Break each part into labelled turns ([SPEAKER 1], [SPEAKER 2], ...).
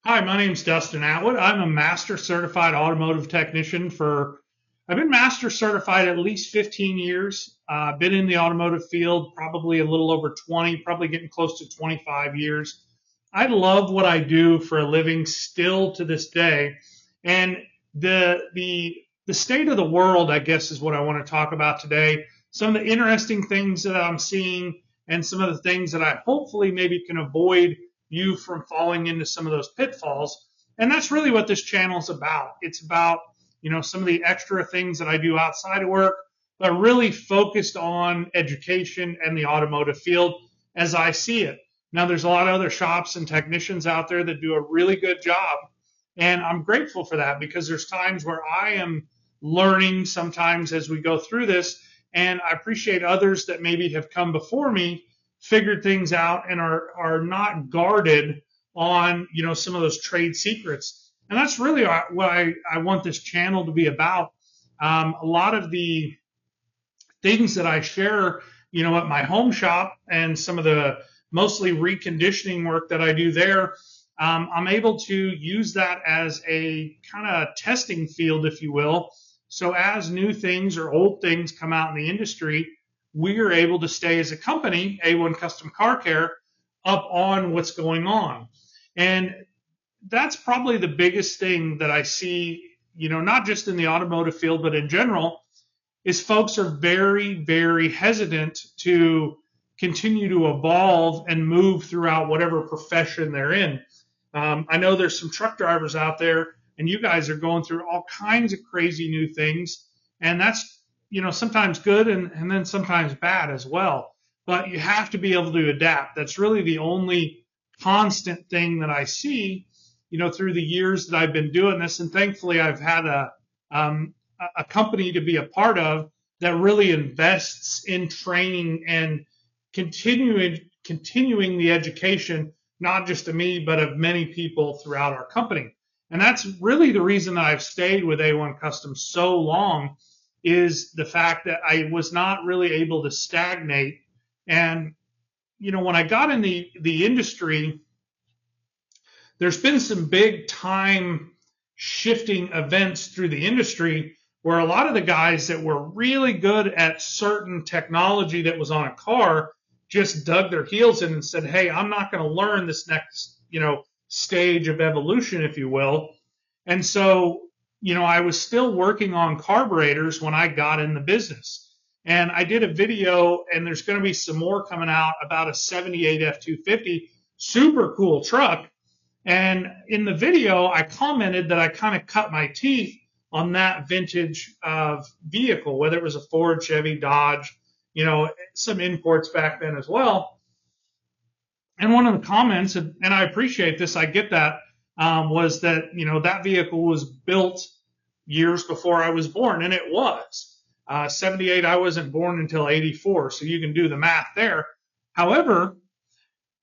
[SPEAKER 1] Hi, my name's Dustin Atwood. I'm a master certified automotive technician I've been master certified at least 15 years. I've been in the automotive field probably a little over 20, probably getting close to 25 years. I love what I do for a living still to this day. And the state of the world, I guess, is what I want to talk about today. Some of the interesting things that I'm seeing and some of the things that I hopefully maybe can avoid you from falling into some of those pitfalls. And that's really what this channel is about. It's about, some of the extra things that I do outside of work, but really focused on education and the automotive field as I see it. Now, there's a lot of other shops and technicians out there that do a really good job. And I'm grateful for that because there's times where I am learning sometimes as we go through this. And I appreciate others that maybe have come before me, figured things out, and are not guarded on some of those trade secrets. And that's really what I want this channel to be about. A lot of the things that I share, at my home shop and some of the mostly reconditioning work that I do there, I'm able to use that as a kind of testing field, if you will. So as new things or old things come out in the industry, we are able to stay as a company, A1 Custom Car Care, up on what's going on. And that's probably the biggest thing that I see, not just in the automotive field, but in general, is folks are very, very hesitant to continue to evolve and move throughout whatever profession they're in. I know there's some truck drivers out there, and you guys are going through all kinds of crazy new things, and that's sometimes good and then sometimes bad as well. But you have to be able to adapt. That's really the only constant thing that I see, through the years that I've been doing this. And thankfully, I've had a company to be a part of that really invests in training and continuing the education, not just of me, but of many people throughout our company. And that's really the reason that I've stayed with A1 Custom so long, is the fact that I was not really able to stagnate. And, when I got in the industry, there's been some big time shifting events through the industry where a lot of the guys that were really good at certain technology that was on a car just dug their heels in and said, hey, I'm not going to learn this next, stage of evolution, if you will. And so, I was still working on carburetors when I got in the business. And I did a video, and there's going to be some more coming out about a 78 F250, super cool truck. And in the video, I commented that I kind of cut my teeth on that vintage of vehicle, whether it was a Ford, Chevy, Dodge, some imports back then as well. And one of the comments, and I appreciate this, I get that, was that, that vehicle was built years before I was born, and it was. 78, I wasn't born until 84, so you can do the math there. However,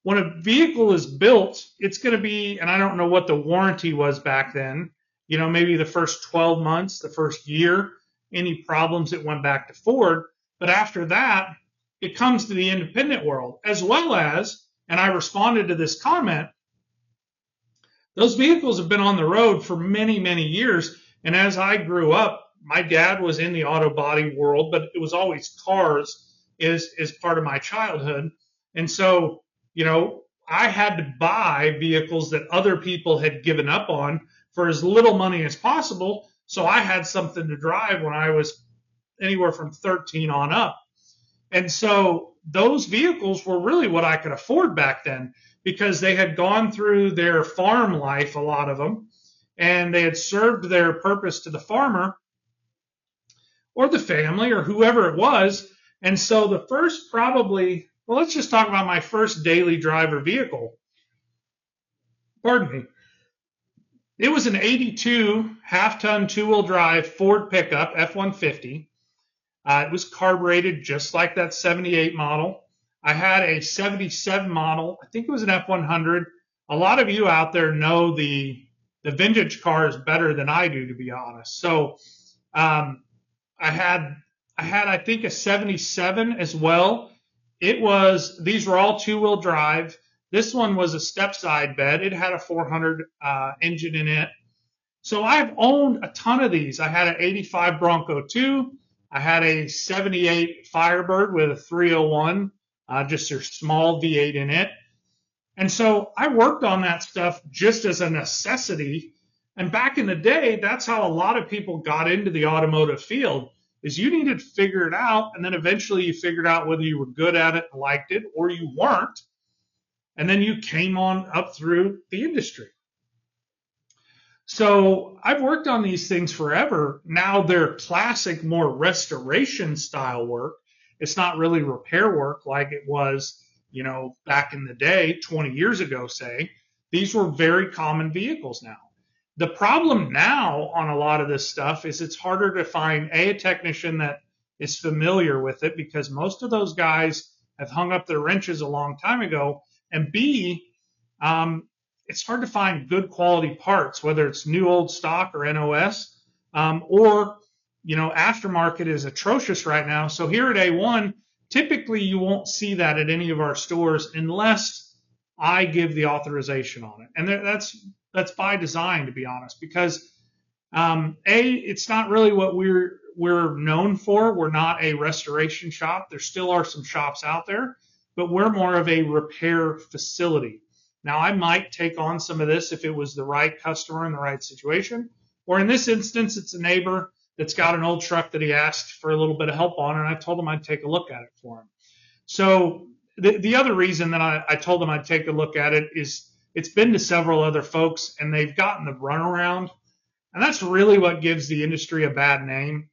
[SPEAKER 1] when a vehicle is built, it's going to be, and I don't know what the warranty was back then, maybe the first 12 months, the first year, any problems, it went back to Ford. But after that, it comes to the independent world, as well as, and I responded to this comment, those vehicles have been on the road for many, many years. And as I grew up, my dad was in the auto body world, but it was always cars is part of my childhood. And so, I had to buy vehicles that other people had given up on for as little money as possible. So I had something to drive when I was anywhere from 13 on up. And so those vehicles were really what I could afford back then, because they had gone through their farm life, a lot of them, and they had served their purpose to the farmer or the family or whoever it was. And so the first probably, well, let's just talk about my first daily driver vehicle. Pardon me. It was an 82 half-ton two-wheel drive Ford pickup F-150. It was carbureted just like that 78 model. I had a 77 model. I think it was an F-100. A lot of you out there know the vintage cars better than I do, to be honest. So I had I think a 77 as well. These were all two-wheel drive. This one was a step side bed. It had a 400 engine in it. So I've owned a ton of these. I had an 85 Bronco 2. I had a 78 Firebird with a 301, just a small V8 in it. And so I worked on that stuff just as a necessity. And back in the day, that's how a lot of people got into the automotive field, is you needed to figure it out. And then eventually you figured out whether you were good at it and liked it or you weren't. And then you came on up through the industry. So I've worked on these things forever. Now they're classic, more restoration style work. It's not really repair work like it was, back in the day, 20 years ago, say. These were very common vehicles now. The problem now on a lot of this stuff is it's harder to find a technician that is familiar with it, because most of those guys have hung up their wrenches a long time ago, and B, it's hard to find good quality parts, whether it's new old stock or NOS, or, aftermarket is atrocious right now. So here at A1, typically you won't see that at any of our stores unless I give the authorization on it. And that's by design, to be honest, because it's not really what we're known for. We're not a restoration shop. There still are some shops out there, but we're more of a repair facility. Now, I might take on some of this if it was the right customer in the right situation, or in this instance, it's a neighbor that's got an old truck that he asked for a little bit of help on, and I told him I'd take a look at it for him. So the other reason that I told him I'd take a look at it is it's been to several other folks, and they've gotten the runaround, and that's really what gives the industry a bad name.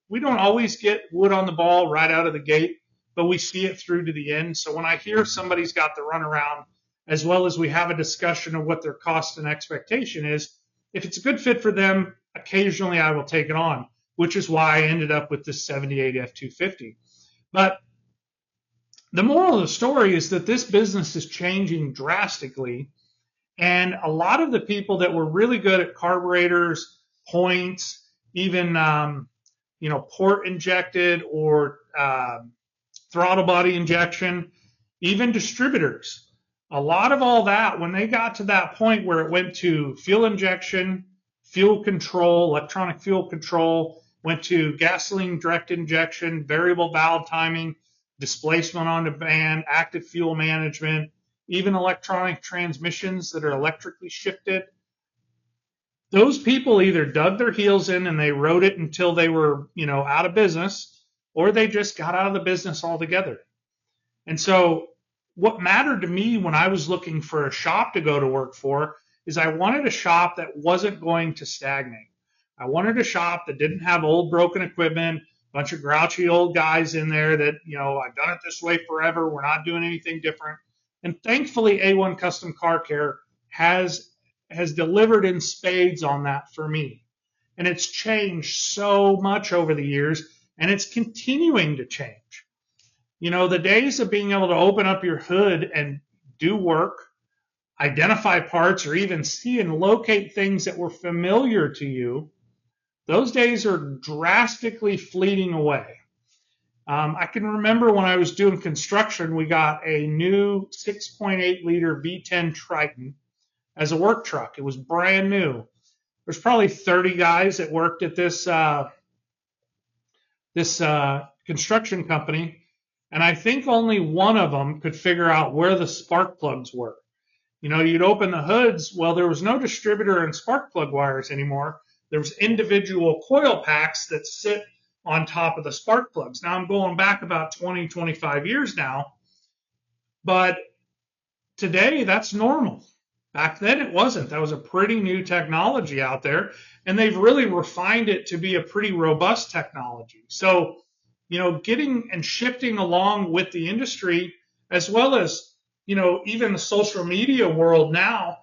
[SPEAKER 1] We don't always get wood on the ball right out of the gate, but we see it through to the end. So when I hear somebody's got the runaround, as well as we have a discussion of what their cost and expectation is, if it's a good fit for them, occasionally I will take it on, which is why I ended up with this 78 F250. But the moral of the story is that this business is changing drastically, and a lot of the people that were really good at carburetors, points, even port injected or throttle body injection, even distributors, a lot of all that, when they got to that point where it went to fuel injection, fuel control, electronic fuel control, went to gasoline direct injection, variable valve timing, displacement on demand, active fuel management, even electronic transmissions that are electrically shifted. Those people either dug their heels in and they rode it until they were, out of business, or they just got out of the business altogether. And so what mattered to me when I was looking for a shop to go to work for is I wanted a shop that wasn't going to stagnate. I wanted a shop that didn't have old broken equipment, a bunch of grouchy old guys in there that, I've done it this way forever. We're not doing anything different. And thankfully, A1 Custom Car Care has delivered in spades on that for me. And it's changed so much over the years, and it's continuing to change. The days of being able to open up your hood and do work, identify parts, or even see and locate things that were familiar to you, those days are drastically fleeting away. I can remember when I was doing construction, we got a new 6.8 liter V10 Triton as a work truck. It was brand new. There's probably 30 guys that worked at this construction company, and I think only one of them could figure out where the spark plugs were. You'd open the hoods. Well, there was no distributor and spark plug wires anymore. There was individual coil packs that sit on top of the spark plugs. Now I'm going back about 20, 25 years now, but today that's normal. Back then it wasn't. That was a pretty new technology out there, and they've really refined it to be a pretty robust technology. So, getting and shifting along with the industry, as well as, even the social media world now,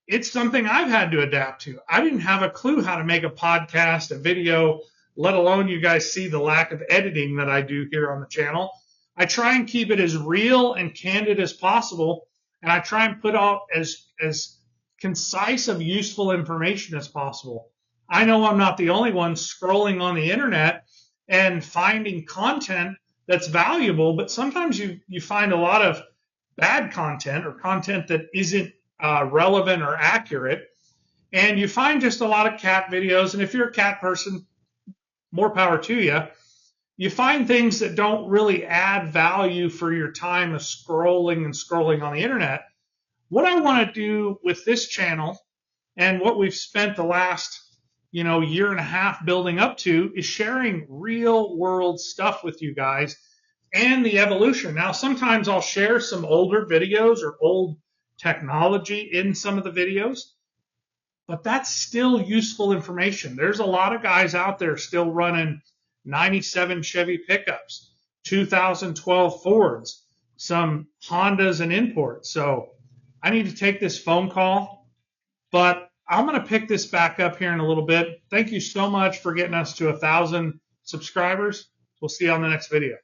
[SPEAKER 1] it's something I've had to adapt to. I didn't have a clue how to make a podcast, a video, let alone you guys see the lack of editing that I do here on the channel. I try and keep it as real and candid as possible, and I try and put out as concise of useful information as possible. I know I'm not the only one scrolling on the internet and finding content that's valuable, but sometimes you find a lot of bad content or content that isn't relevant or accurate. And you find just a lot of cat videos. And if you're a cat person, more power to you. You find things that don't really add value for your time of scrolling and scrolling on the internet. What I want to do with this channel and what we've spent the last year and a half building up to is sharing real world stuff with you guys and the evolution. Now, sometimes I'll share some older videos or old technology in some of the videos, but that's still useful information. There's a lot of guys out there still running 97 Chevy pickups, 2012 Fords, some Hondas and imports. So I need to take this phone call, but I'm going to pick this back up here in a little bit. Thank you so much for getting us to 1,000 subscribers. We'll see you on the next video.